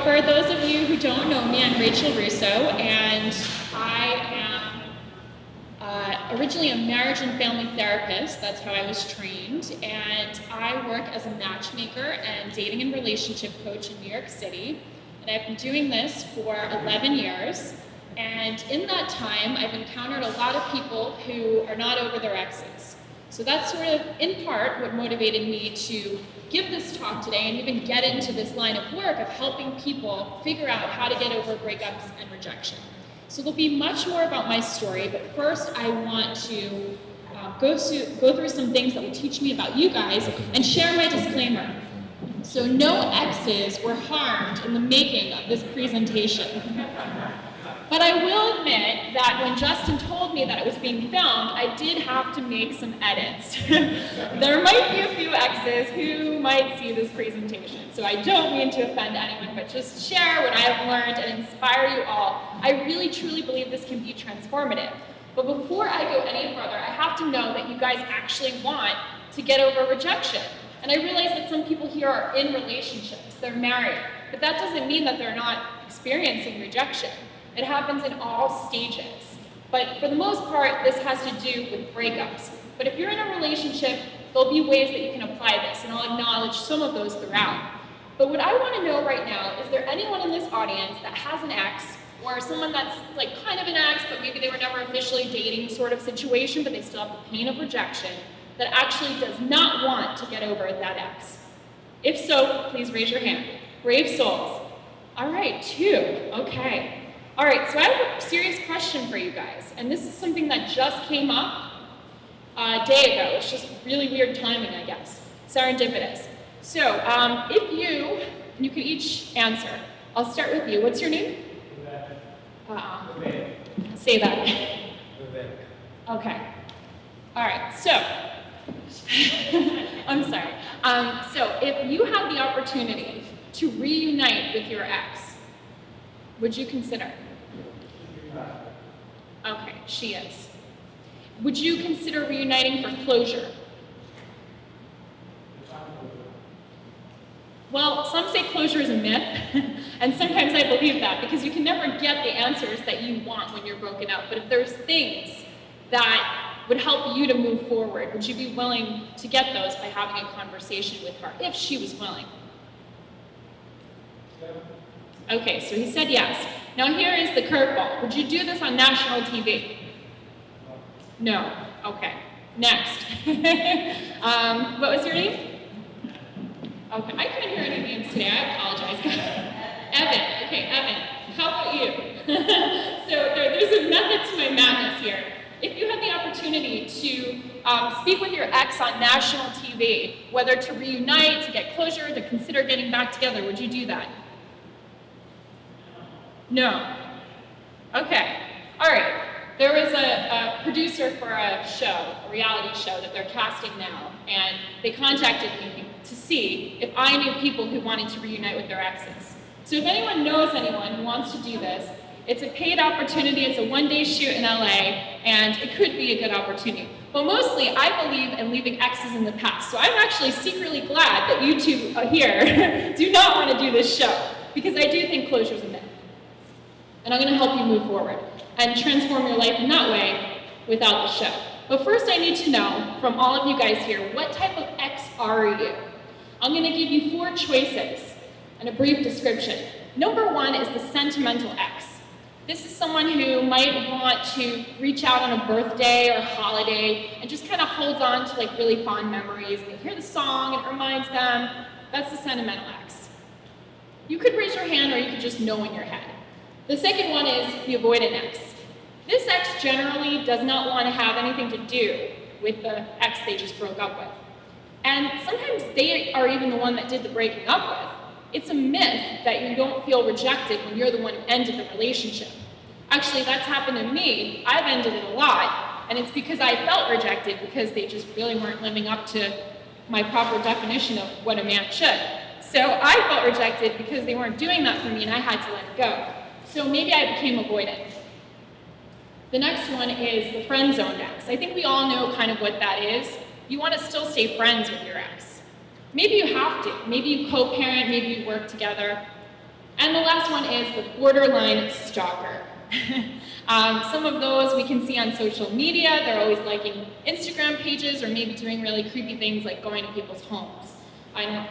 for those of you who don't know me, I'm Rachel Russo, and I am originally a marriage and family therapist. That's how I was trained, and I work as a matchmaker and dating and relationship coach in New York City, and I've been doing this for 11 years, and in that time, I've encountered a lot of people who are not over their exes. So that's sort of, in part, what motivated me to give this talk today and even get into this line of work of helping people figure out how to get over breakups and rejection. So there'll be much more about my story, but first I want to go through some things that will teach me about you guys and share my disclaimer. So no exes were harmed in the making of this presentation. But I will admit that when Justin told me that it was being filmed, I did have to make some edits. There might be a few exes who might see this presentation, so I don't mean to offend anyone, but just share what I have learned and inspire you all. I really truly believe this can be transformative. But before I go any further, I have to know that you guys actually want to get over rejection. And I realize that some people here are in relationships, they're married, but that doesn't mean that they're not experiencing rejection. It happens in all stages. But for the most part, this has to do with breakups. But if you're in a relationship, there'll be ways that you can apply this, and I'll acknowledge some of those throughout. But what I want to know right now, is there anyone in this audience that has an ex, or someone that's like kind of an ex, but maybe they were never officially dating sort of situation, but they still have the pain of rejection, that actually does not want to get over that ex? If so, please raise your hand. Brave souls. All right, 2, okay. All right, so I have a serious question for you guys, and this is something that just came up a day ago. It's just really weird timing, I guess. Serendipitous. So, if you can each answer. I'll start with you. What's your name? Say that. Okay. All right, so, I'm sorry. So, if you had the opportunity to reunite with your ex, would you consider? Okay, she is. Would you consider reuniting for closure? Well, some say closure is a myth, and sometimes I believe that because you can never get the answers that you want when you're broken up. But if there's things that would help you to move forward, would you be willing to get those by having a conversation with her, if she was willing? Okay, so he said yes. Now here is the curveball. Would you do this on national TV? No. Okay. Next. What was your name? Okay, I couldn't hear any names today. I apologize. Evan. Okay, Evan. How about you? So there's a method to my madness here. If you had the opportunity to speak with your ex on national TV, whether to reunite, to get closure, to consider getting back together, would you do that? No. Okay. All right. There was a producer for a show, a reality show that they're casting now, and they contacted me to see if I knew people who wanted to reunite with their exes. So if anyone knows anyone who wants to do this, it's a paid opportunity, it's a one-day shoot in LA, and it could be a good opportunity. But mostly, I believe in leaving exes in the past. So I'm actually secretly glad that you two here do not want to do this show, because I do think closure is a myth. And I'm going to help you move forward and transform your life in that way without the show. But first I need to know from all of you guys here, what type of ex are you? I'm going to give you 4 choices and a brief description. Number 1 is the sentimental ex. This is someone who might want to reach out on a birthday or holiday and just kind of holds on to like really fond memories. They hear the song and it reminds them. That's the sentimental ex. You could raise your hand or you could just know in your head. The second one is the avoidant ex. This ex generally does not want to have anything to do with the ex they just broke up with. And sometimes they are even the one that did the breaking up with. It's a myth that you don't feel rejected when you're the one who ended the relationship. Actually, that's happened to me. I've ended it a lot, and it's because I felt rejected because they just really weren't living up to my proper definition of what a man should. So I felt rejected because they weren't doing that for me and I had to let go. So maybe I became avoidant. The next one is the friend zone ex. I think we all know kind of what that is. You want to still stay friends with your ex. Maybe you have to. Maybe you co-parent, maybe you work together. And the last one is the borderline stalker. Some of those we can see on social media. They're always liking Instagram pages or maybe doing really creepy things like going to people's homes. I don't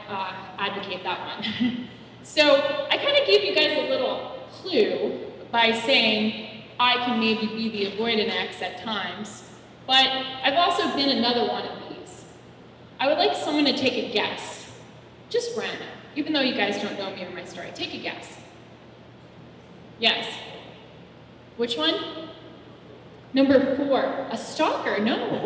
advocate that one. So I kind of gave you guys a little clue by saying I can maybe be the avoidant ex at times, but I've also been another one of these. I would like someone to take a guess, just random, even though you guys don't know me or my story. Take a guess. Yes. Which one? Number 4, a stalker, no.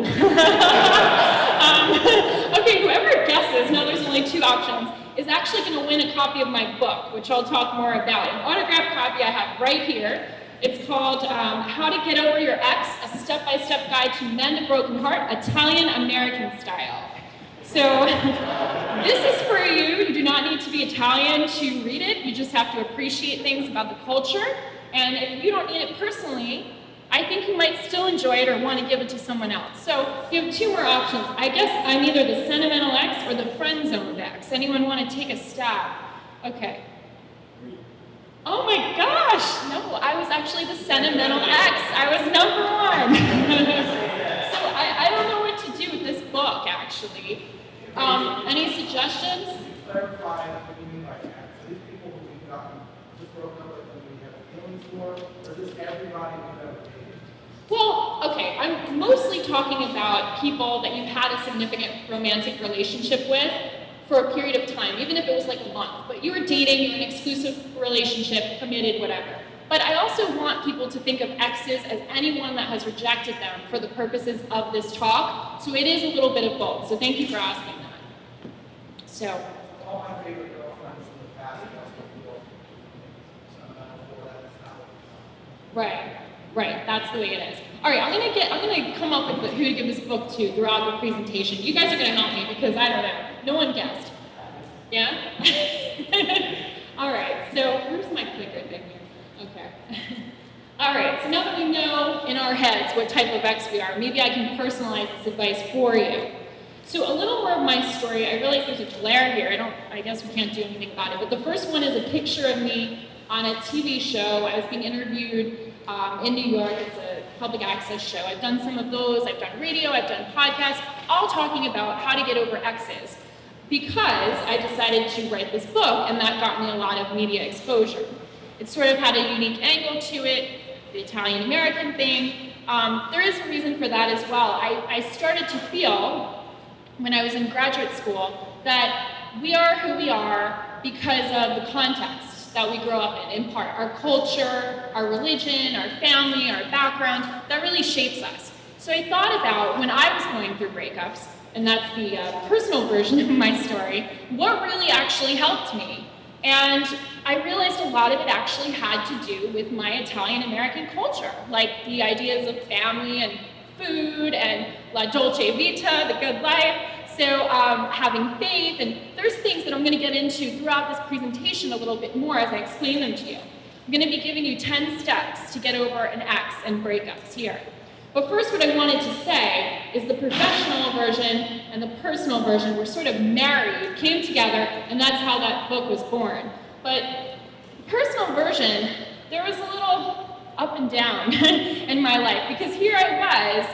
Okay, whoever guesses, no, there's only 2 options, is actually gonna win a copy of my book, which I'll talk more about. An autographed copy I have right here. It's called How to Get Over Your Ex, a step-by-step guide to mend a broken heart, Italian-American style. So this is for you. You do not need to be Italian to read it. You just have to appreciate things about the culture. And if you don't need it personally, I think you might still enjoy it or want to give it to someone else. So you have 2 more options. I guess I'm either the sentimental ex or the friend-zoned ex. Anyone want to take a stab? Okay. Oh my gosh! No, I was actually the sentimental ex. I was number 1. So I don't know what to do with this book, actually. Any suggestions? Clarify what you mean by ex. These people who we've gotten just broken up with and we have feelings for, or just everybody we've ever dated? Well, okay, I'm mostly talking about people that you've had a significant romantic relationship with for a period of time, even if it was like a month. But you were dating, you were in an exclusive relationship, committed, whatever. But I also want people to think of exes as anyone that has rejected them for the purposes of this talk. So it is a little bit of both. So thank you for asking that. So. All my favorite girlfriends in the past also people. Right, that's the way it is. All right, I'm gonna come up with who to give this book to throughout the presentation. You guys are gonna help me because I don't know. No one guessed. Yeah? All right, so where's my clicker thing here? Okay. All right, so now that we know in our heads what type of ex we are, maybe I can personalize this advice for you. So a little more of my story. I realize there's a glare here. I guess we can't do anything about it. But the first one is a picture of me on a TV show. I was being interviewed in New York. It's a public access show. I've done some of those. I've done radio. I've done podcasts, all talking about how to get over exes. Because I decided to write this book, and that got me a lot of media exposure. It sort of had a unique angle to it, the Italian-American thing. There is a reason for that as well. I started to feel, when I was in graduate school, that we are who we are because of the context that we grow up in part. Our culture, our religion, our family, our background, that really shapes us. So I thought about when I was going through breakups, and that's the personal version of my story, what really actually helped me. And I realized a lot of it actually had to do with my Italian-American culture, like the ideas of family and food and la dolce vita, the good life. So having faith, and there's things that I'm going to get into throughout this presentation a little bit more as I explain them to you. I'm going to be giving you 10 steps to get over an ex and breakups here. But first, what I wanted to say is the professional version and the personal version were sort of married, came together, and that's how that book was born. But the personal version, there was a little up and down in my life, because here I was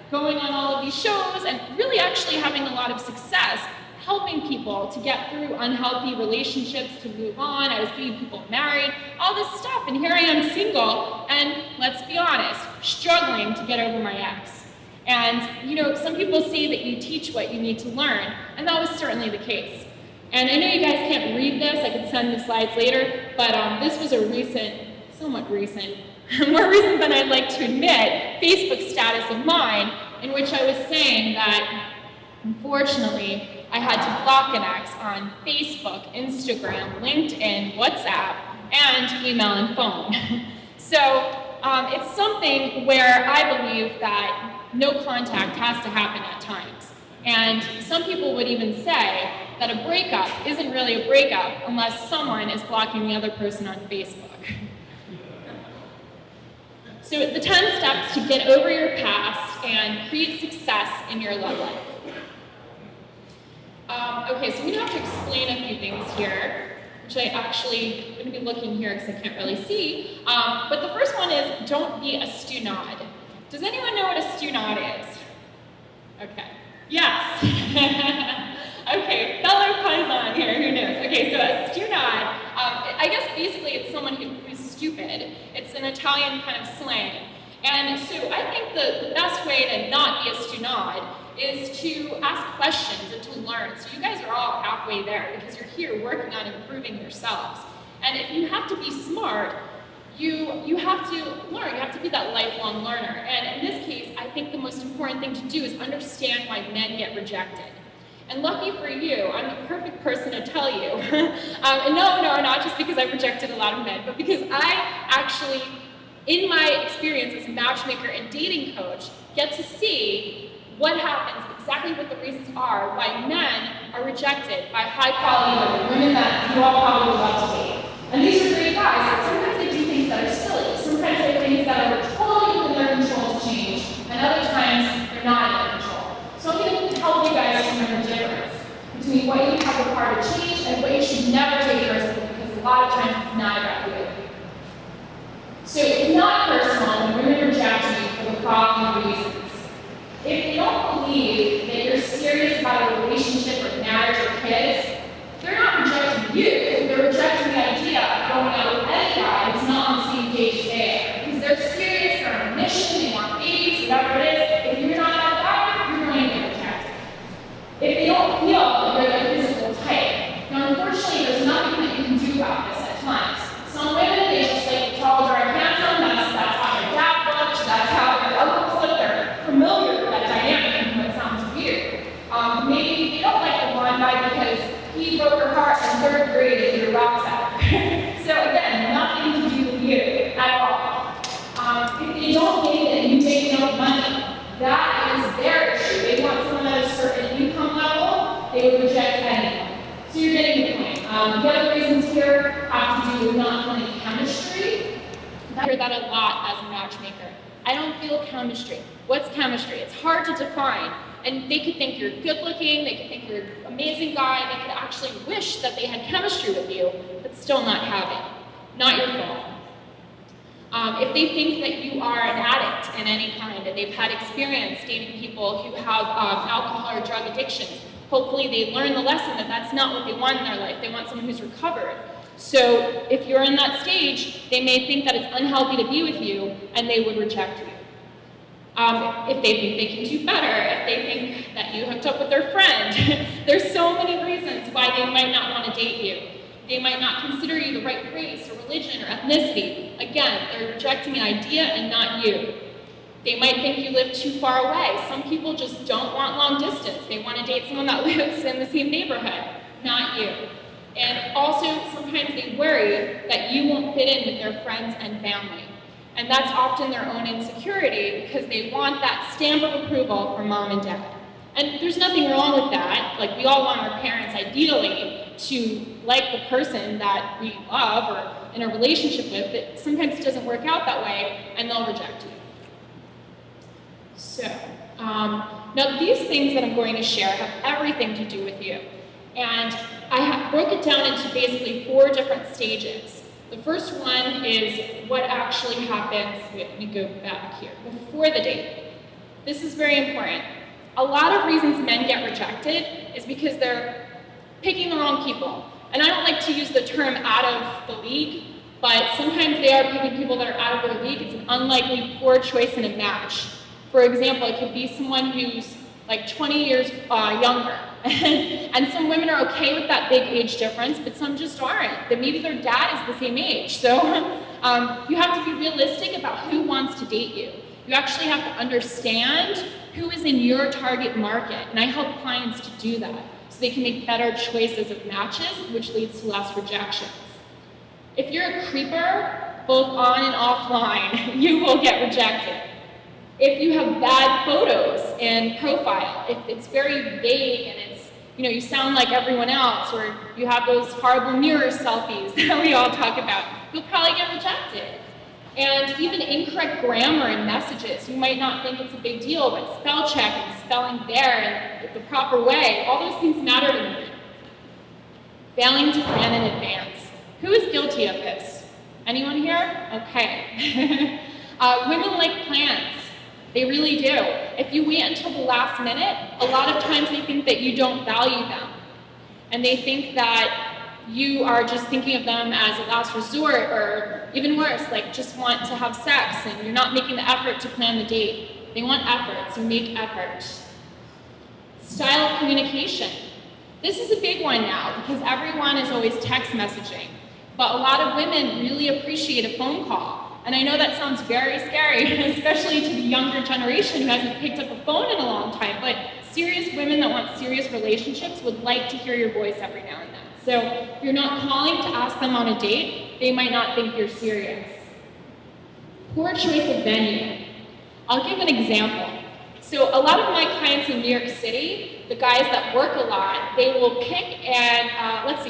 going on all of these shows and really actually having a lot of success helping people to get through unhealthy relationships, to move on. I was getting people married, all this stuff, and here I am single, and let's be honest, struggling to get over my ex. And you know, some people say that you teach what you need to learn, and that was certainly the case. And I know you guys can't read this, I could send the slides later, but this was a recent, somewhat recent, more recent than I'd like to admit, Facebook status of mine, in which I was saying that, unfortunately, I had to block an ex on Facebook, Instagram, LinkedIn, WhatsApp, and email and phone. So it's something where I believe that no contact has to happen at times. And some people would even say that a breakup isn't really a breakup unless someone is blocking the other person on Facebook. So the 10 steps to get over your past and create success in your love life. Okay, so we have to explain a few things here. which I actually am going to be looking here because I can't really see. But the first one is don't be a stew-nod. Does anyone know what a stew-nod is? Okay. Yes. Okay, fellow Paisan here, who knows? Okay, so a stew-nod, I guess basically it's someone who's stupid. It's an Italian kind of slang. And so I think the best way to not be a stew-nod is to ask questions and to learn. So you guys are all halfway there because you're here working on improving yourselves. And if you have to be smart, you have to learn. You have to be that lifelong learner. And in this case, I think the most important thing to do is understand why men get rejected. And lucky for you, I'm the perfect person to tell you. And no, not just because I've rejected a lot of men, but because I actually, in my experience as a matchmaker and dating coach, get to see what happens, exactly what the reasons are why men are rejected by high-quality women that you all probably love to date. And these are great guys, but sometimes they do things that are silly. Sometimes they do things that are totally within their control to change, and other times they're not in their control. So I'm going to help you guys to remember the difference between what you have the power to change and what you should never take personally, because a lot of times it's not about you. So it's not personal when women reject you for the following reasons. If they don't believe that you're serious about a relationship or marriage or kids, they're not rejecting you. They're rejecting the idea of going out with any guy who's not on the same page as they are. Because they're serious, they're on a mission, they want babies, whatever it is. If you're not that guy, you're going to get rejected. If they don't feel that you're their physical type. Now, unfortunately, there's nothing that you can do about this at times. Some women, they just like tall, dark, handsome. That's how their dad looked. That's how their uncles look. They're familiar with that dynamic, even though it sounds weird. Maybe they don't like the blonde guy because he broke her heart in 3rd grade and threw rocks at her. So again, nothing to do with you at all. If they don't think that you make enough money, that is their issue. They want someone at a certain income level, they would reject anyone. So you're getting the point. The other reasons here have to do with not feeling chemistry. I hear that a lot as a matchmaker. I don't feel chemistry. What's chemistry? It's hard to define. And they could think you're good looking, they could think you're an amazing guy, they could actually wish that they had chemistry with you, but still not have it. Not your fault. If they think that you are an addict in any kind, and they've had experience dating people who have alcohol or drug addictions, hopefully they learn the lesson that that's not what they want in their life. They want someone who's recovered. So if you're in that stage, they may think that it's unhealthy to be with you, and they would reject you. If they think they can do better, if they think that you hooked up with their friend. There's so many reasons why they might not want to date you. They might not consider you the right race or religion or ethnicity. Again, they're rejecting an idea and not you. They might think you live too far away. Some people just don't want long distance. They want to date someone that lives in the same neighborhood, not you. And also, sometimes they worry that you won't fit in with their friends and family. And that's often their own insecurity because they want that stamp of approval from mom and dad. And there's nothing wrong with that. Like, we all want our parents, ideally, to like the person that we love or in a relationship with, but sometimes it doesn't work out that way, and they'll reject you. So, now these things that I'm going to share have everything to do with you. And I broke it down into basically 4 different stages. The first one is what actually happens, let me go back here, before the date. This is very important. A lot of reasons men get rejected is because they're picking the wrong people. And I don't like to use the term out of the league, but sometimes they are picking people that are out of their league. It's an unlikely poor choice in a match. For example, it could be someone who's like 20 years younger. And some women are okay with that big age difference, but some just aren't. That maybe their dad is the same age. So you have to be realistic about who wants to date you. You actually have to understand who is in your target market. And I help clients to do that so they can make better choices of matches, which leads to less rejections. If you're a creeper, both on and offline, you will get rejected. If you have bad photos and profile, if it's very vague and it's, you sound like everyone else, or you have those horrible mirror selfies that we all talk about, you'll probably get rejected. And even incorrect grammar in messages, you might not think it's a big deal, but spell check and spelling there and the proper way, all those things matter to me. Failing to plan in advance. Who is guilty of this? Anyone here? Okay. Women like plans. They really do. If you wait until the last minute, a lot of times they think that you don't value them. And they think that you are just thinking of them as a last resort, or even worse, like just want to have sex and you're not making the effort to plan the date. They want effort, so make effort. Style of communication. This is a big one now because everyone is always text messaging. But a lot of women really appreciate a phone call. And I know that sounds very scary, especially to the younger generation who hasn't picked up a phone in a long time, but serious women that want serious relationships would like to hear your voice every now and then. So if you're not calling to ask them on a date, they might not think you're serious. Poor choice of venue. I'll give an example. So a lot of my clients in New York City, the guys that work a lot, they will pick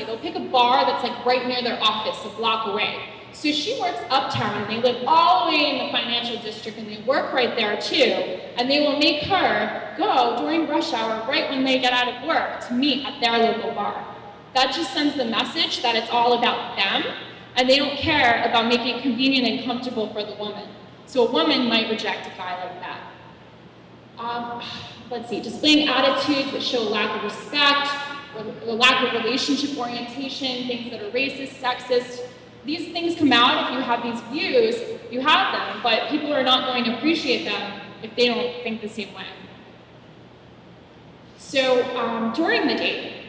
they'll pick a bar that's like right near their office, a block away. So she works uptown, and they live all the way in the financial district, and they work right there too, and they will make her go during rush hour right when they get out of work to meet at their local bar. That just sends the message that it's all about them, and they don't care about making it convenient and comfortable for the woman. So a woman might reject a guy like that. Displaying attitudes that show a lack of respect, or a lack of relationship orientation, things that are racist, sexist. These things come out if you have these views, you have them, but people are not going to appreciate them if they don't think the same way. So during the date,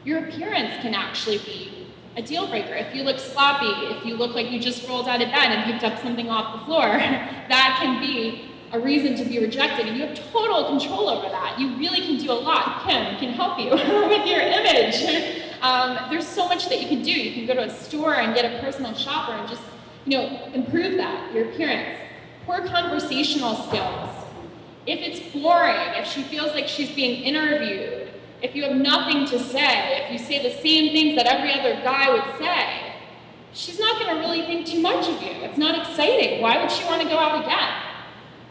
your appearance can actually be a deal breaker. If you look sloppy, if you look like you just rolled out of bed and picked up something off the floor, that can be a reason to be rejected, and you have total control over that. You really can do a lot. Kim can help you with your image. There's so much that you can do. You can go to a store and get a personal shopper and just, improve that, your appearance. Poor conversational skills. If it's boring, if she feels like she's being interviewed, if you have nothing to say, if you say the same things that every other guy would say, she's not going to really think too much of you. It's not exciting. Why would she want to go out again?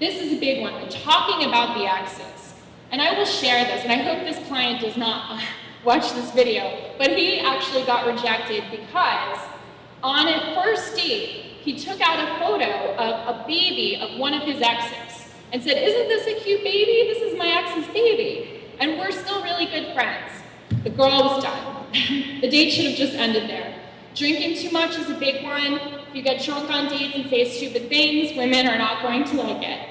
This is a big one, the talking about the exes. And I will share this, and I hope this client does not watch this video, but he actually got rejected because on a first date, he took out a photo of a baby of one of his exes and said, "Isn't this a cute baby? This is my ex's baby. And we're still really good friends." The girl was done. The date should have just ended there. Drinking too much is a big one. If you get drunk on dates and say stupid things, women are not going to like it.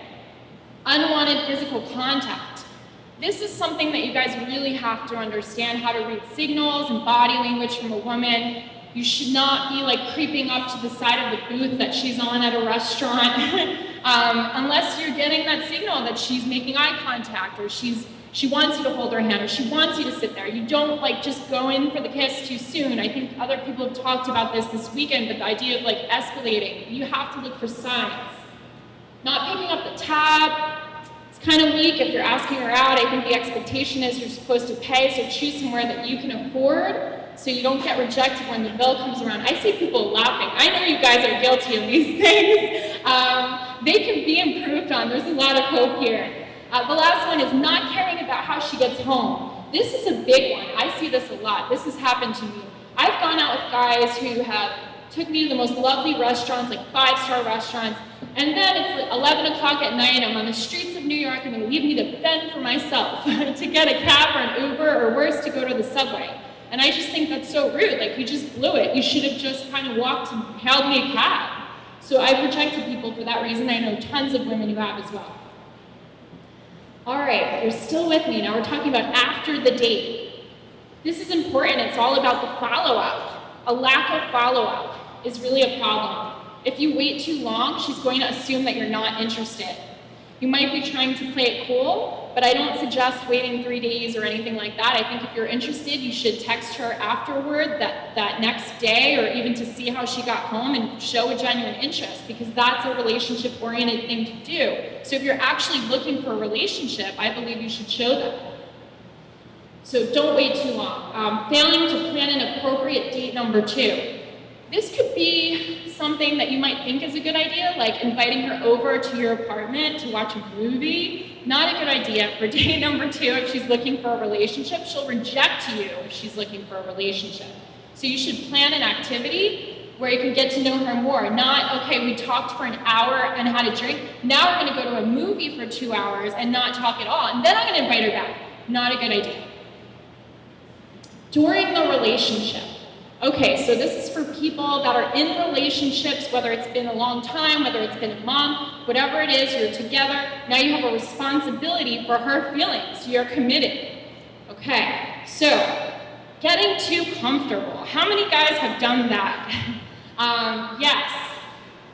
Unwanted physical contact. This is something that you guys really have to understand, how to read signals and body language from a woman. You should not be like creeping up to the side of the booth that she's on at a restaurant unless you're getting that signal that she's making eye contact, or she wants you to hold her hand, or she wants you to sit there. You don't just go in for the kiss too soon. I think other people have talked about this weekend, but the idea of escalating, you have to look for signs. Not picking up the tab, it's kind of weak if you're asking her out. I think the expectation is you're supposed to pay, so choose somewhere that you can afford so you don't get rejected when the bill comes around. I see people laughing. I know you guys are guilty of these things. They can be improved on. There's a lot of hope here. The last one is not caring about how she gets home. This is a big one. I see this a lot. This has happened to me. I've gone out with guys who have took me to the most lovely restaurants, like 5-star restaurants, and then it's 11 o'clock at night, I'm on the streets of New York, and they leave me to fend for myself to get a cab or an Uber, or worse, to go to the subway. And I just think that's so rude. You just blew it. You should have just kind of walked and hailed me a cab. So I've rejected people for that reason. I know tons of women who have as well. All right, you're still with me. Now we're talking about after the date. This is important. It's all about the follow-up. A lack of follow-up is really a problem. If you wait too long, she's going to assume that you're not interested. You might be trying to play it cool, but I don't suggest waiting 3 days or anything like that. I think if you're interested, you should text her afterward that next day, or even to see how she got home, and show a genuine interest, because that's a relationship-oriented thing to do. So if you're actually looking for a relationship, I believe you should show that. So don't wait too long. Failing to plan an appropriate date number 2. This could be something that you might think is a good idea, like inviting her over to your apartment to watch a movie. Not a good idea for date number 2 if she's looking for a relationship. She'll reject you if she's looking for a relationship. So you should plan an activity where you can get to know her more. Not, okay, we talked for an hour and had a drink. Now we're gonna go to a movie for 2 hours and not talk at all. And then I'm gonna invite her back. Not a good idea. During the relationship. Okay, so this is for people that are in relationships, whether it's been a long time, whether it's been a month, whatever it is, you're together. Now you have a responsibility for her feelings. You're committed. Okay, so getting too comfortable. How many guys have done that? Yes.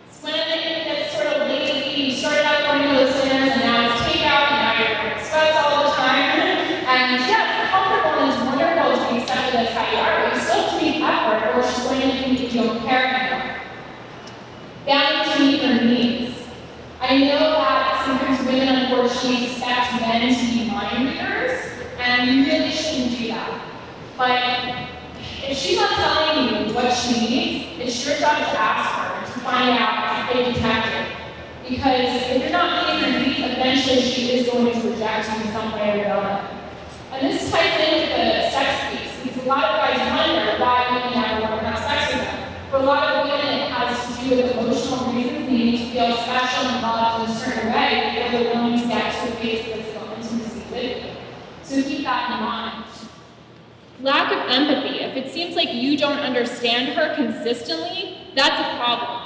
It's when it gets sort of lazy. You started out going to those dinners, and now it's takeout, and now you're wearing sweats all the time. And yeah, it's comfortable and it's wonderful to be accepted as how you are, but you still have to make effort, or she's going to think that you don't care anymore. Failing to meet her needs. I know that sometimes women unfortunately expect men to be mind readers, and you really shouldn't do that. But if she's not telling you what she needs, it's your job to ask her, to find out, to play detective. Because if you're not meeting her needs, eventually she is going to reject you in some way or another. And this ties into the sex piece, because a lot of guys wonder why women never want to have sex with them. For a lot of women, it has to do with emotional reasons. They need to feel special and loved in a certain way before they're willing to get to a phase of physical intimacy with you. So keep that in mind. Lack of empathy. If it seems like you don't understand her consistently, that's a problem.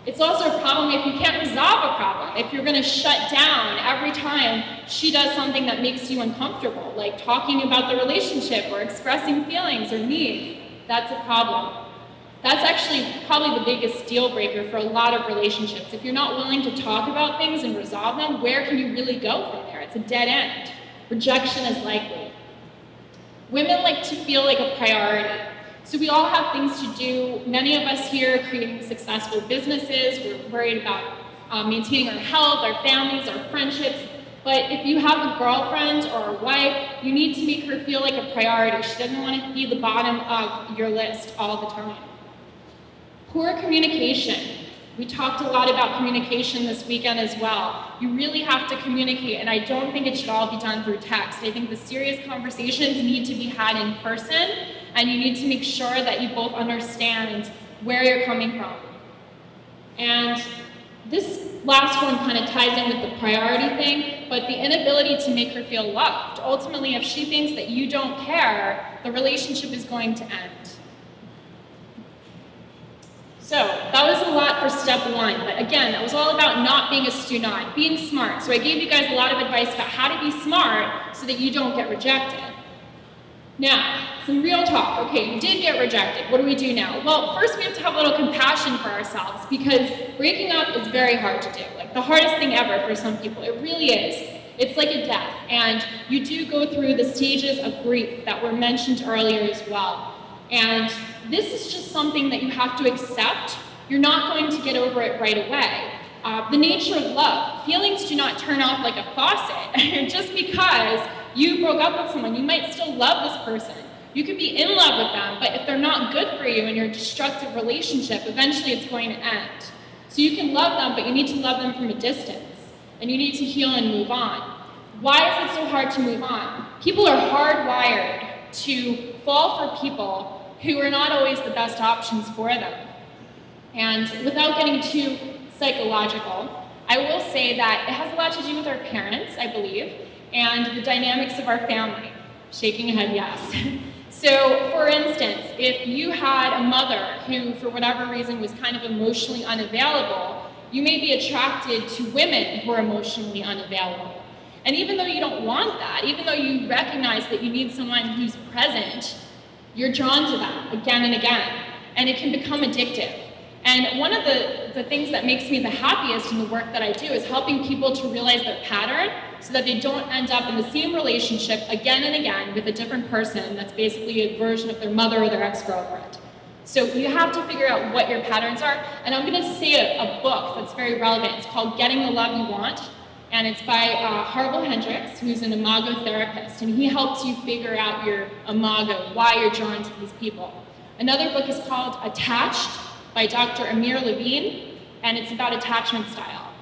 It's also a problem if you can't resolve a problem. If you're going to shut down every time she does something that makes you uncomfortable, like talking about the relationship or expressing feelings or needs, that's a problem. That's actually probably the biggest deal breaker for a lot of relationships. If you're not willing to talk about things and resolve them, where can you really go from there? It's a dead end. Rejection is likely. Women like to feel like a priority. So we all have things to do. Many of us here are creating successful businesses. We're worried about maintaining our health, our families, our friendships. But if you have a girlfriend or a wife, you need to make her feel like a priority. She doesn't want to be the bottom of your list all the time. Poor communication. We talked a lot about communication this weekend as well. You really have to communicate, and I don't think it should all be done through text. I think the serious conversations need to be had in person, and you need to make sure that you both understand where you're coming from. And this last one kind of ties in with the priority thing, but the inability to make her feel loved. Ultimately, if she thinks that you don't care, the relationship is going to end. So that was a lot for step 1, but again, that was all about not being a stu-not, being smart. So I gave you guys a lot of advice about how to be smart so that you don't get rejected. Now, some real talk. Okay, you did get rejected. What do we do now? Well, first we have to have a little compassion for ourselves, because breaking up is very hard to do. Like the hardest thing ever for some people. It really is. It's like a death, and you do go through the stages of grief that were mentioned earlier as well. And this is just something that you have to accept. You're not going to get over it right away. The nature of love. Feelings do not turn off like a faucet. Just because you broke up with someone, you might still love this person. You could be in love with them, but if they're not good for you in your destructive relationship, eventually it's going to end. So you can love them, but you need to love them from a distance. And you need to heal and move on. Why is it so hard to move on? People are hardwired to fall for people who are not always the best options for them. And without getting too psychological, I will say that it has a lot to do with our parents, I believe, and the dynamics of our family. Shaking a head, yes. So, for instance, if you had a mother who, for whatever reason, was kind of emotionally unavailable, you may be attracted to women who are emotionally unavailable. And even though you don't want that, even though you recognize that you need someone who's present, you're drawn to them again and again, and it can become addictive. And one of the things that makes me the happiest in the work that I do is helping people to realize their pattern so that they don't end up in the same relationship again and again with a different person that's basically a version of their mother or their ex-girlfriend. So you have to figure out what your patterns are, and I'm gonna say a book that's very relevant. It's called Getting the Love You Want, and it's by Harville Hendricks, who's an imago therapist, and he helps you figure out your imago, why you're drawn to these people. Another book is called Attached by Dr. Amir Levine, and it's about attachment style.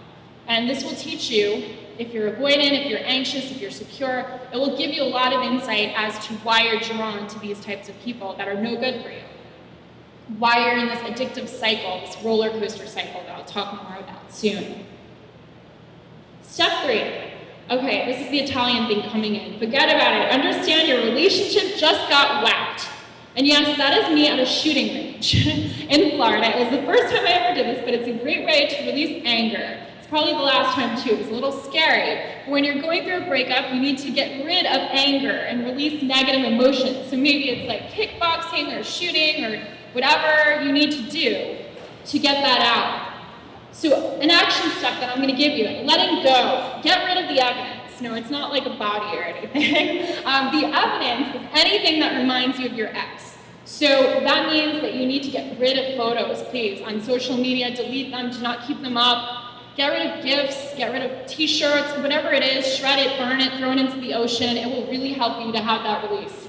And this will teach you, if you're avoidant, if you're anxious, if you're secure, it will give you a lot of insight as to why you're drawn to these types of people that are no good for you. Why you're in this addictive cycle, this roller coaster cycle that I'll talk more about soon. Step 3. Okay, this is the Italian thing coming in. Forget about it. Understand your relationship just got whacked. And yes, that is me at a shooting range in Florida. It was the first time I ever did this, but it's a great way to release anger. It's probably the last time too. It was a little scary. But when you're going through a breakup, you need to get rid of anger and release negative emotions. So maybe it's like kickboxing or shooting or whatever you need to do to get that out. So an action step that I'm going to give you, letting go. Get rid of the evidence. No, it's not like a body or anything. The evidence is anything that reminds you of your ex. So that means that you need to get rid of photos, please, on social media. Delete them. Do not keep them up. Get rid of gifts. Get rid of t-shirts. Whatever it is, shred it, burn it, throw it into the ocean. It will really help you to have that release.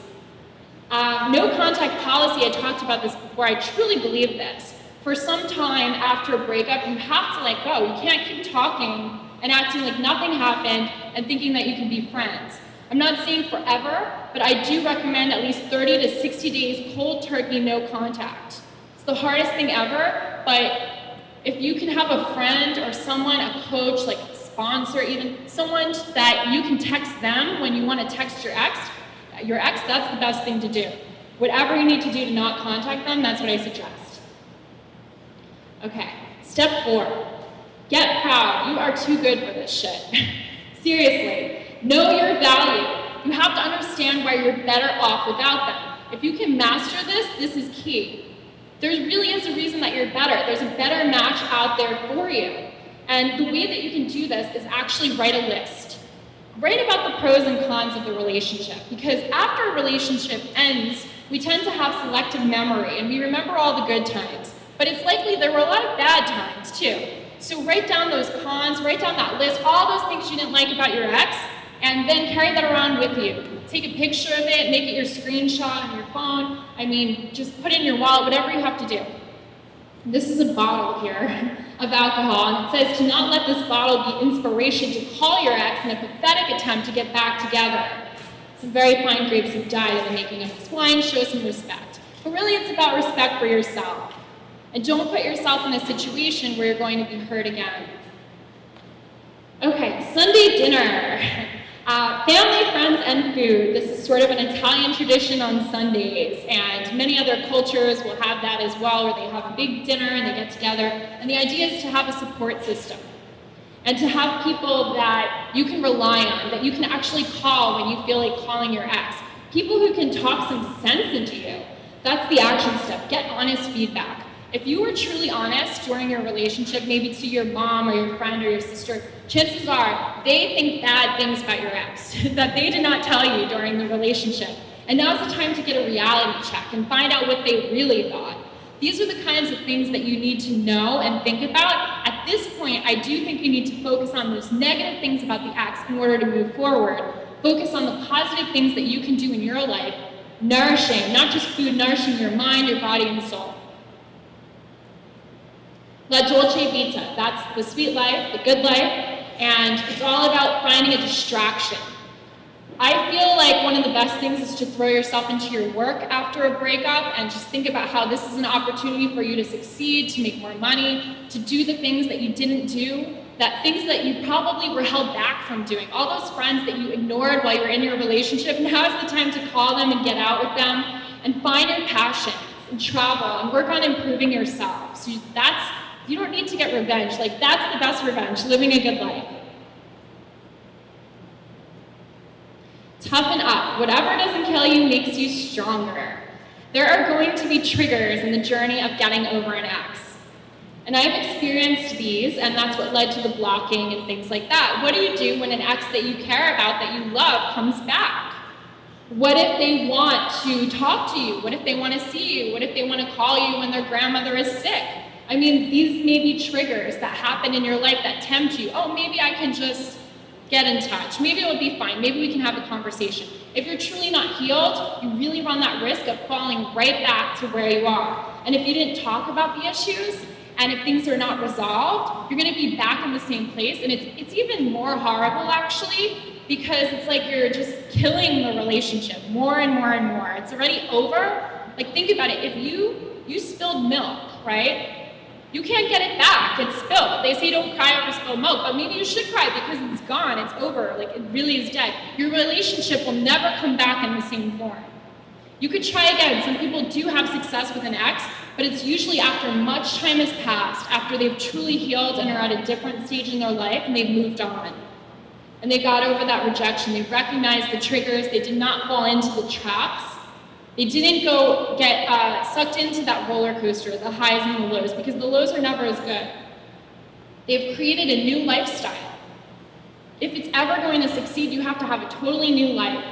No contact policy. I talked about this before. I truly believe this. For some time after a breakup, you have to let go. You can't keep talking and acting like nothing happened and thinking that you can be friends. I'm not saying forever, but I do recommend at least 30 to 60 days cold turkey, no contact. It's the hardest thing ever, but if you can have a friend or someone, a coach, like a sponsor even, someone that you can text them when you want to text your ex, that's the best thing to do. Whatever you need to do to not contact them, that's what I suggest. Okay, step 4. Get proud. You are too good for this shit. Seriously, know your value. You have to understand why you're better off without them. If you can master this, this is key. There really is a reason that you're better. There's a better match out there for you. And the way that you can do this is actually write a list. Write about the pros and cons of the relationship, because after a relationship ends, we tend to have selective memory and we remember all the good times. But it's likely there were a lot of bad times too. So write down those cons, write down that list, all those things you didn't like about your ex, and then carry that around with you. Take a picture of it, make it your screenshot on your phone. I mean, just put it in your wallet, whatever you have to do. This is a bottle here of alcohol, and it says to not let this bottle be inspiration to call your ex in a pathetic attempt to get back together. Some very fine grapes have died in the making of this wine. Show some respect. But really, it's about respect for yourself. And don't put yourself in a situation where you're going to be hurt again. Okay, Sunday dinner. Family, friends, and food. This is sort of an Italian tradition on Sundays, and many other cultures will have that as well, where they have a big dinner and they get together. And the idea is to have a support system and to have people that you can rely on, that you can actually call when you feel like calling your ex. People who can talk some sense into you. That's the action step. Get honest feedback. If you were truly honest during your relationship, maybe to your mom or your friend or your sister, chances are they think bad things about your ex that they did not tell you during the relationship. And now's the time to get a reality check and find out what they really thought. These are the kinds of things that you need to know and think about. At this point, I do think you need to focus on those negative things about the ex in order to move forward. Focus on the positive things that you can do in your life, nourishing, not just food, nourishing your mind, your body, and soul. La dolce vita, that's the sweet life, the good life, and it's all about finding a distraction. I feel like one of the best things is to throw yourself into your work after a breakup and just think about how this is an opportunity for you to succeed, to make more money, to do the things that you didn't do, that things that you probably were held back from doing. All those friends that you ignored while you're in your relationship, now is the time to call them and get out with them and find your passions and travel and work on improving yourself. So you don't need to get revenge. Like, that's the best revenge, living a good life. Toughen up. Whatever doesn't kill you makes you stronger. There are going to be triggers in the journey of getting over an ex. And I've experienced these, and that's what led to the blocking and things like that. What do you do when an ex that you care about, that you love, comes back? What if they want to talk to you? What if they want to see you? What if they want to call you when their grandmother is sick? I mean, these may be triggers that happen in your life that tempt you. Oh, maybe I can just get in touch. Maybe it would be fine. Maybe we can have a conversation. If you're truly not healed, you really run that risk of falling right back to where you are. And if you didn't talk about the issues, and if things are not resolved, you're gonna be back in the same place. And it's even more horrible, actually, because it's like you're just killing the relationship more and more and more. It's already over. Like, think about it. If you spilled milk, right? You can't get it back. It's spilled. They say don't cry over spilled milk, but maybe you should cry because it's gone. It's over. Like, it really is dead. Your relationship will never come back in the same form. You could try again. Some people do have success with an ex, but it's usually after much time has passed, after they've truly healed and are at a different stage in their life and they've moved on. And they got over that rejection. They recognized the triggers. They did not fall into the traps. They didn't go get sucked into that roller coaster, the highs and the lows, because the lows are never as good. They've created a new lifestyle. If it's ever going to succeed, you have to have a totally new life.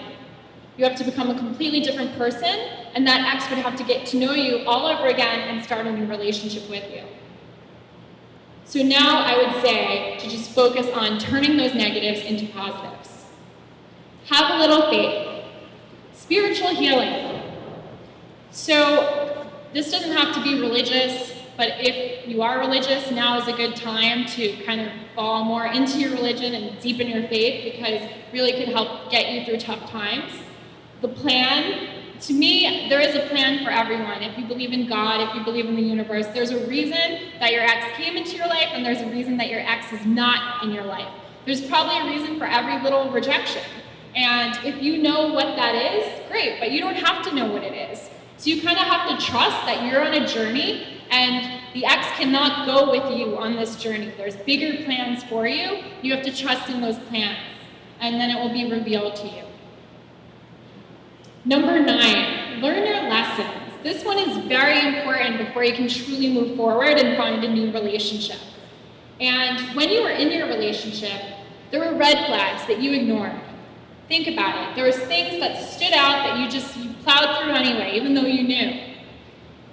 You have to become a completely different person, and that ex would have to get to know you all over again and start a new relationship with you. So now I would say to just focus on turning those negatives into positives. Have a little faith. Spiritual healing. So this doesn't have to be religious, but if you are religious, now is a good time to kind of fall more into your religion and deepen your faith, because it really could help get you through tough times. The plan, to me, there is a plan for everyone. If you believe in God, if you believe in the universe, there's a reason that your ex came into your life, and there's a reason that your ex is not in your life. There's probably a reason for every little rejection. And if you know what that is, great, but you don't have to know what it is. So you kind of have to trust that you're on a journey, and the ex cannot go with you on this journey. There's bigger plans for you. You have to trust in those plans, and then it will be revealed to you. Number 9, learn your lessons. This one is very important before you can truly move forward and find a new relationship. And when you were in your relationship, there were red flags that you ignored. Think about it. There was things that stood out that you plowed through anyway, even though you knew.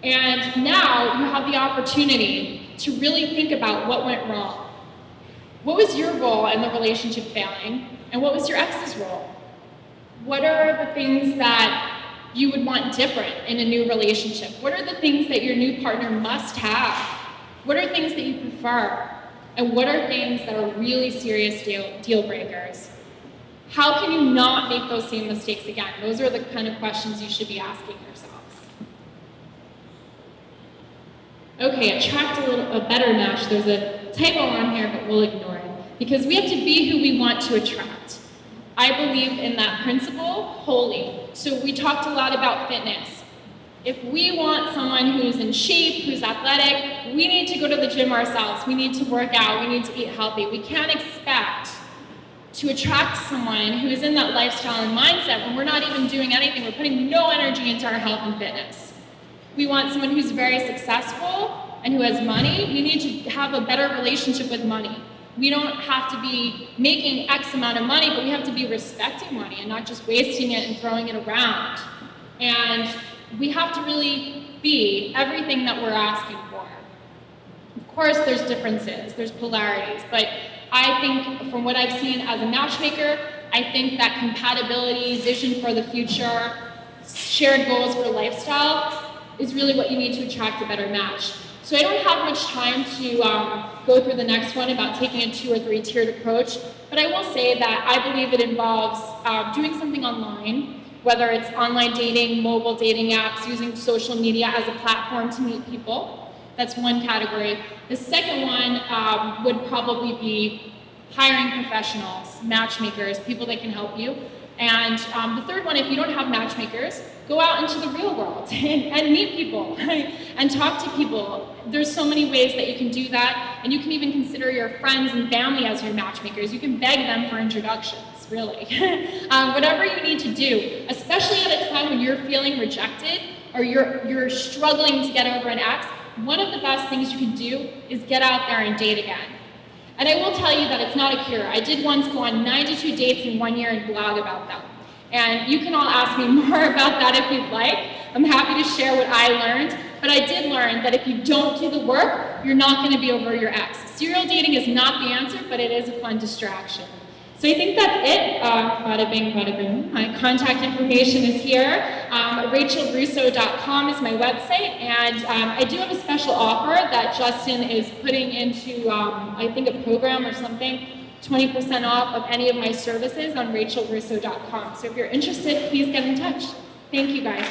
And now you have the opportunity to really think about what went wrong. What was your role in the relationship failing? And what was your ex's role? What are the things that you would want different in a new relationship? What are the things that your new partner must have? What are things that you prefer? And what are things that are really serious deal breakers? How can you not make those same mistakes again? Those are the kind of questions you should be asking yourselves. Okay, attract a better match. There's a typo on here, but we'll ignore it, because we have to be who we want to attract. I believe in that principle wholly. So we talked a lot about fitness. If we want someone who's in shape, who's athletic, we need to go to the gym ourselves. We need to work out. We need to eat healthy. We can't expect to attract someone who is in that lifestyle and mindset when we're not even doing anything. We're putting no energy into our health and fitness. We want someone who's very successful and who has money. We need to have a better relationship with money. We don't have to be making X amount of money, but we have to be respecting money and not just wasting it and throwing it around. And we have to really be everything that we're asking for. Of course, there's differences, there's polarities, but I think from what I've seen as a matchmaker, I think that compatibility, vision for the future, shared goals for lifestyle is really what you need to attract a better match. So I don't have much time to go through the next one about taking a 2 or 3 tiered approach, but I will say that I believe it involves doing something online, whether it's online dating, mobile dating apps, using social media as a platform to meet people. That's one category. The second one would probably be hiring professionals, matchmakers, people that can help you. And the third one, if you don't have matchmakers, go out into the real world and meet people and talk to people. There's so many ways that you can do that, and you can even consider your friends and family as your matchmakers. You can beg them for introductions, really. Whatever you need to do, especially at a time when you're feeling rejected or you're struggling to get over an ex, one of the best things you can do is get out there and date again. And I will tell you that it's not a cure. I did once go on 92 dates in 1 year and blog about them. And you can all ask me more about that if you'd like. I'm happy to share what I learned. But I did learn that if you don't do the work, you're not going to be over your ex. Serial dating is not the answer, but it is a fun distraction. So I think that's it. Bada bing, bada boom. My contact information is here. RachelRusso.com is my website, and I do have a special offer that Justin is putting into, I think, a program or something. 20% off of any of my services on RachelRusso.com. So if you're interested, please get in touch. Thank you, guys.